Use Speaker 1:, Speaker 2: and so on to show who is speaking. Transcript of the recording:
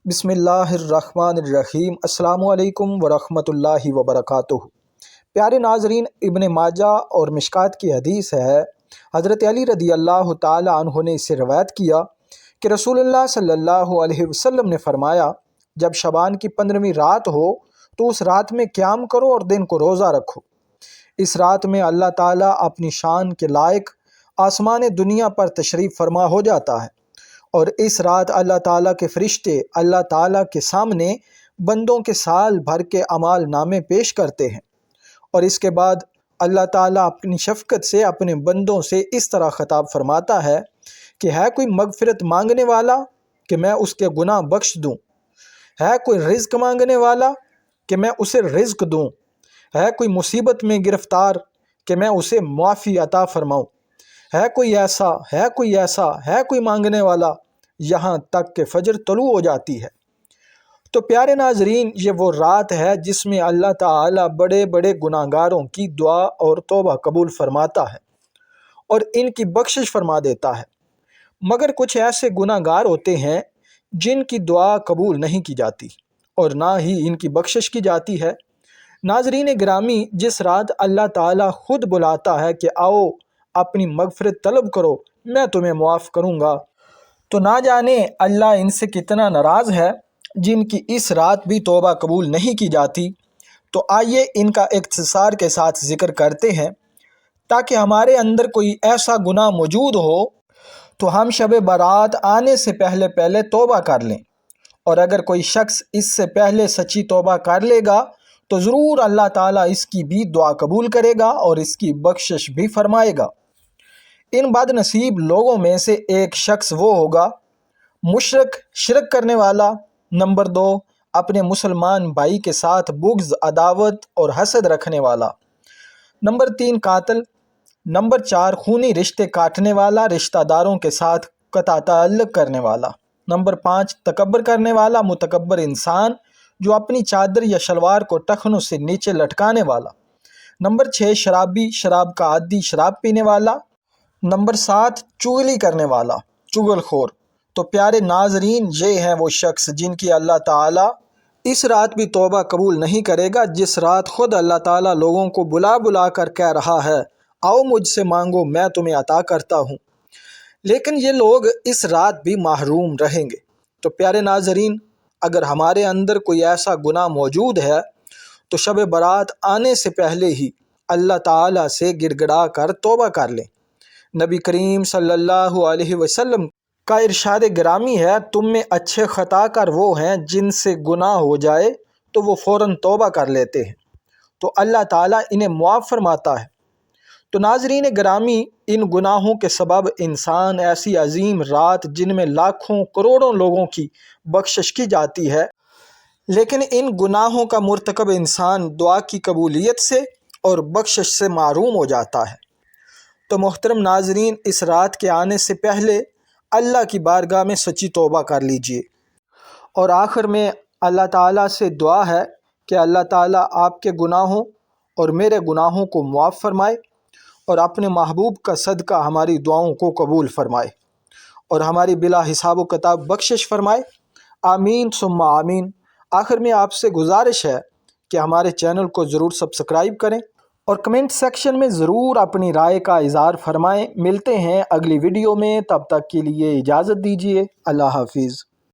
Speaker 1: بسم اللہ الرحمن الرحیم۔ السلام علیکم ورحمۃ اللہ وبرکاتہ۔ پیارے ناظرین، ابن ماجہ اور مشکات کی حدیث ہے، حضرت علی رضی اللہ تعالی عنہ نے اس سے روایت کیا کہ رسول اللہ صلی اللہ علیہ وسلم نے فرمایا، جب شعبان کی 15ویں رات ہو تو اس رات میں قیام کرو اور دن کو روزہ رکھو۔ اس رات میں اللہ تعالیٰ اپنی شان کے لائق آسمان دنیا پر تشریف فرما ہو جاتا ہے، اور اس رات اللہ تعالیٰ کے فرشتے اللہ تعالیٰ کے سامنے بندوں کے سال بھر کے اعمال نامے پیش کرتے ہیں، اور اس کے بعد اللہ تعالیٰ اپنی شفقت سے اپنے بندوں سے اس طرح خطاب فرماتا ہے کہ ہے کوئی مغفرت مانگنے والا کہ میں اس کے گناہ بخش دوں، ہے کوئی رزق مانگنے والا کہ میں اسے رزق دوں، ہے کوئی مصیبت میں گرفتار کہ میں اسے معافی عطا فرماؤں، ہے کوئی مانگنے والا یہاں تک کہ فجر طلوع ہو جاتی ہے۔ تو پیارے ناظرین، یہ وہ رات ہے جس میں اللہ تعالیٰ بڑے بڑے گناہ گاروں کی دعا اور توبہ قبول فرماتا ہے اور ان کی بخشش فرما دیتا ہے، مگر کچھ ایسے گناہ گار ہوتے ہیں جن کی دعا قبول نہیں کی جاتی اور نہ ہی ان کی بخشش کی جاتی ہے۔ ناظرین گرامی، جس رات اللہ تعالیٰ خود بلاتا ہے کہ آؤ اپنی مغفرت طلب کرو، میں تمہیں معاف کروں گا، تو نہ جانے اللہ ان سے کتنا ناراض ہے جن کی اس رات بھی توبہ قبول نہیں کی جاتی۔ تو آئیے ان کا اختصار کے ساتھ ذکر کرتے ہیں تاکہ ہمارے اندر کوئی ایسا گناہ موجود ہو تو ہم شب برات آنے سے پہلے توبہ کر لیں، اور اگر کوئی شخص اس سے پہلے سچی توبہ کر لے گا تو ضرور اللہ تعالیٰ اس کی بھی دعا قبول کرے گا اور اس کی بخشش بھی فرمائے گا۔ ان بد نصیب لوگوں میں سے ایک شخص وہ ہوگا مشرک، شرک کرنے والا۔ نمبر 2، اپنے مسلمان بھائی کے ساتھ بغض، عداوت اور حسد رکھنے والا۔ نمبر 3، قاتل۔ نمبر 4، خونی رشتے کاٹنے والا، رشتہ داروں کے ساتھ قطع تعلق کرنے والا۔ نمبر 5، تکبر کرنے والا، متکبر انسان جو اپنی چادر یا شلوار کو ٹخنوں سے نیچے لٹکانے والا۔ نمبر 6، شرابی، شراب کا عادی، شراب پینے والا۔ نمبر 7، چغلی کرنے والا، چغل خور۔ تو پیارے ناظرین، یہ ہیں وہ شخص جن کی اللہ تعالیٰ اس رات بھی توبہ قبول نہیں کرے گا، جس رات خود اللہ تعالیٰ لوگوں کو بلا بلا کر کہہ رہا ہے آؤ مجھ سے مانگو میں تمہیں عطا کرتا ہوں، لیکن یہ لوگ اس رات بھی محروم رہیں گے۔ تو پیارے ناظرین، اگر ہمارے اندر کوئی ایسا گناہ موجود ہے تو شب برات آنے سے پہلے ہی اللہ تعالیٰ سے گڑ گڑا کر توبہ کر لیں۔ نبی کریم صلی اللہ علیہ وسلم کا ارشاد گرامی ہے، تم میں اچھے خطا کار وہ ہیں جن سے گناہ ہو جائے تو وہ فوراً توبہ کر لیتے ہیں، تو اللہ تعالیٰ انہیں معاف فرماتا ہے۔ تو ناظرین گرامی، ان گناہوں کے سبب انسان ایسی عظیم رات جن میں لاکھوں کروڑوں لوگوں کی بخشش کی جاتی ہے، لیکن ان گناہوں کا مرتکب انسان دعا کی قبولیت سے اور بخشش سے محروم ہو جاتا ہے۔ تو محترم ناظرین، اس رات کے آنے سے پہلے اللہ کی بارگاہ میں سچی توبہ کر لیجئے، اور آخر میں اللہ تعالیٰ سے دعا ہے کہ اللہ تعالیٰ آپ کے گناہوں اور میرے گناہوں کو معاف فرمائے اور اپنے محبوب کا صدقہ ہماری دعاؤں کو قبول فرمائے اور ہماری بلا حساب و کتاب بخشش فرمائے۔ آمین ثم آمین۔ آخر میں آپ سے گزارش ہے کہ ہمارے چینل کو ضرور سبسکرائب کریں اور کمنٹ سیکشن میں ضرور اپنی رائے کا اظہار فرمائیں۔ ملتے ہیں اگلی ویڈیو میں، تب تک کے لیے اجازت دیجیے۔ اللہ حافظ۔